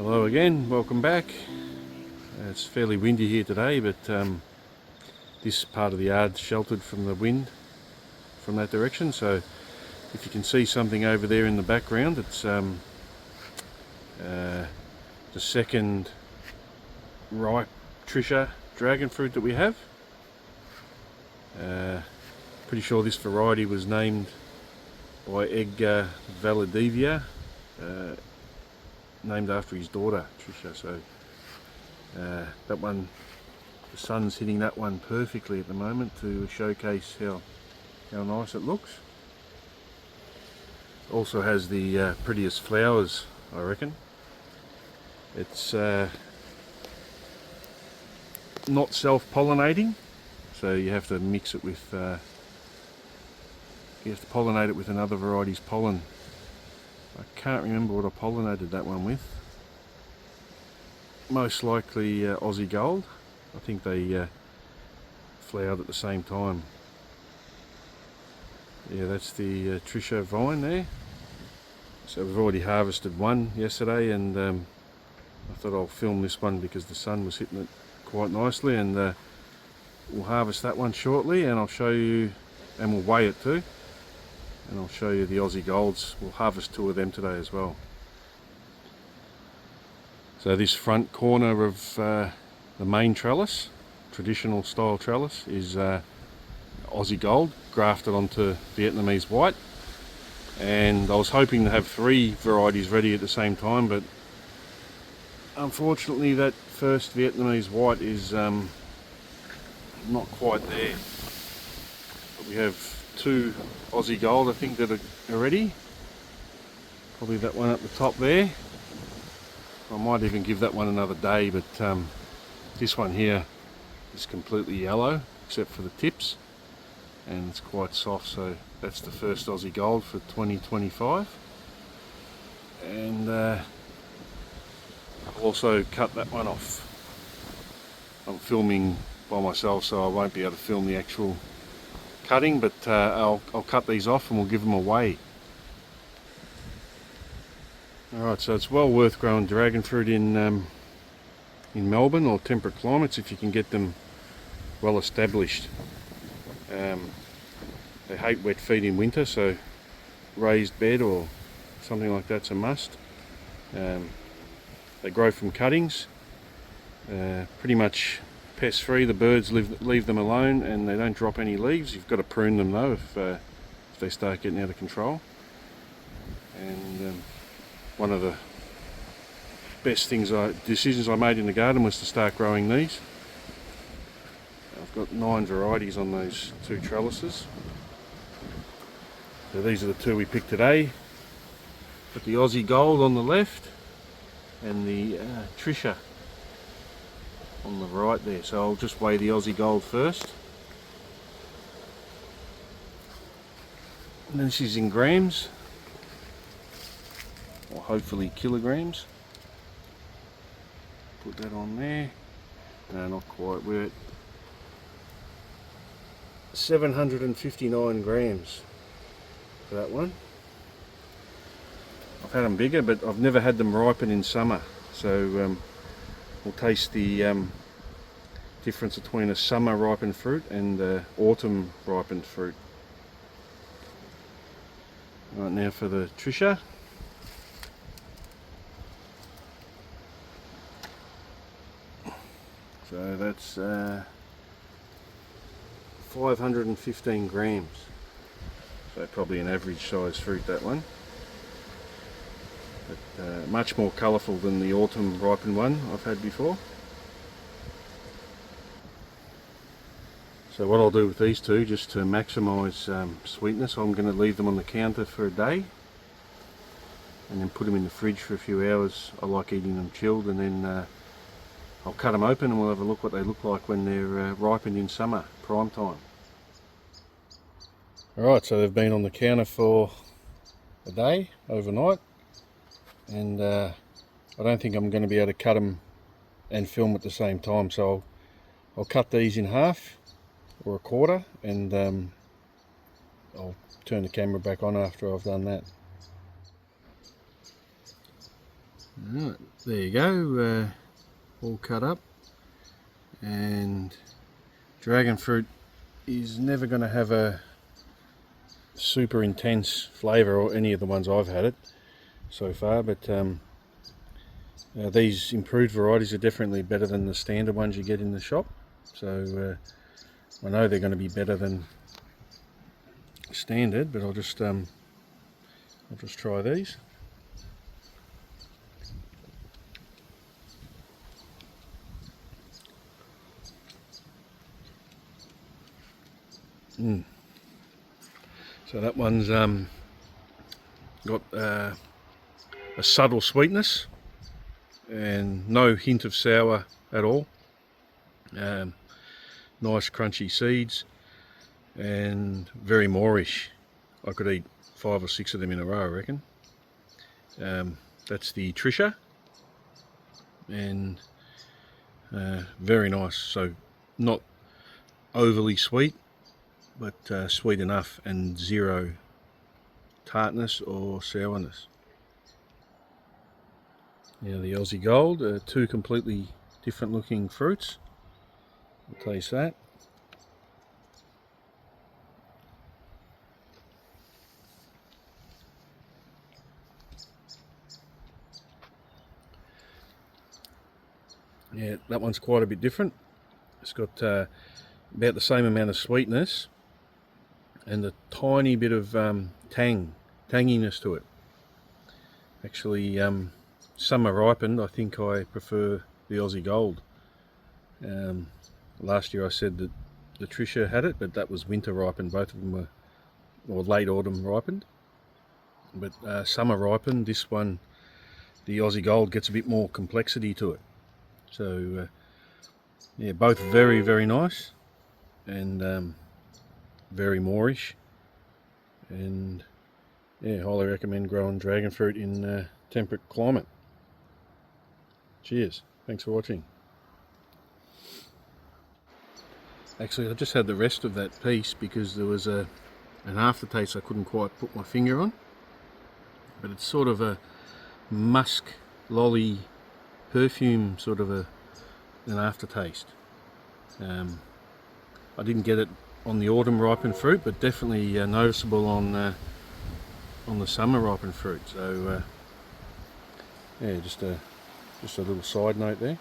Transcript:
Hello again, welcome back. It's fairly windy here today, but this part of the yard's sheltered from the wind from that direction, so if you can see something over there in the background, it's the second ripe Tricia dragon fruit that we have. Pretty sure this variety was named by Edgar Valdivia, named after his daughter Tricia. So that one, the sun's hitting that one perfectly at the moment to showcase how nice it looks. Also has the prettiest flowers, I reckon. It's not self-pollinating, so you have to mix it with you have to pollinate it with another variety's pollen. I can't remember what I pollinated that one with. Most likely Aussie Gold. I think they flowered at the same time. Yeah, that's the Tricia vine there. So we've already harvested one yesterday, and I thought I'll film this one because the sun was hitting it quite nicely, and we'll harvest that one shortly, and I'll show you, and we'll weigh it too. And I'll show you the Aussie Golds. We'll harvest two of them today as well. So this front corner of the main trellis, traditional style trellis, is Aussie Gold grafted onto Vietnamese White. And I was hoping to have three varieties ready at the same time, but unfortunately that first Vietnamese White is not quite there. But we have two Aussie Gold, I think, that are ready. Probably that one at the top there. I might even give that one another day, but this one here is completely yellow except for the tips, and it's quite soft, so that's the first Aussie Gold for 2025. And I'll also cut that one off. I'm filming by myself, so I won't be able to film the actual cutting, but I'll cut these off and we'll give them a weigh. Alright, so it's well worth growing dragon fruit in Melbourne or temperate climates if you can get them well established. They hate wet feet in winter, so raised bed or something like that's a must. They grow from cuttings, pretty much pest free. The birds leave them alone, and they don't drop any leaves. You've got to prune them though if they start getting out of control. And one of the best decisions I made in the garden was to start growing these. I've got 9 varieties on those 2 trellises. So these are the 2 we picked today. Got the Aussie Gold on the left and the Tricia on the right there. So I'll just weigh the Aussie Gold first. And this is in grams, or hopefully kilograms. Put that on there. No, not quite. We're at 759 grams for that one. I've had them bigger, but I've never had them ripen in summer. So we'll taste the difference between a summer ripened fruit and autumn ripened fruit. Right, now for the Tricia. So that's 515 grams. So probably an average size fruit, that one. But much more colourful than the autumn ripened one I've had before. So what I'll do with these two, just to maximise sweetness, I'm going to leave them on the counter for a day and then put them in the fridge for a few hours. I like eating them chilled, and then I'll cut them open and we'll have a look what they look like when they're ripened in summer, prime time. Alright, so they've been on the counter for a day, overnight, and I don't think I'm going to be able to cut them and film at the same time, so I'll cut these in half or a quarter, and I'll turn the camera back on after I've done that. Right, there you go, all cut up. And dragon fruit is never going to have a super intense flavour, or any of the ones I've had it so far, but these improved varieties are definitely better than the standard ones you get in the shop. So I know they're going to be better than standard, but I'll just try these. So that one's got a subtle sweetness and no hint of sour at all. Nice crunchy seeds and very moreish. I could eat 5 or 6 of them in a row, I reckon. That's the Tricia, and very nice. So not overly sweet, but sweet enough, and zero tartness or sourness. Now the Aussie Gold, two completely different looking fruits. I'll taste that. Yeah, that one's quite a bit different. It's got about the same amount of sweetness and a tiny bit of tanginess to it. Actually, summer ripened, I think I prefer the Aussie Gold. Last year I said that the Tricia had it, but that was winter ripened. Both of them were, or late autumn ripened. But summer ripened, this one, the Aussie Gold, gets a bit more complexity to it. So yeah, both very, very nice, and very moreish, and yeah, highly recommend growing dragon fruit in temperate climate. Cheers, thanks for watching. Actually, I just had the rest of that piece because there was an aftertaste I couldn't quite put my finger on, but it's sort of a musk lolly perfume, sort of an aftertaste. I didn't get it on the autumn ripened fruit, but definitely noticeable on the summer ripened fruit. So yeah, just a little side note there.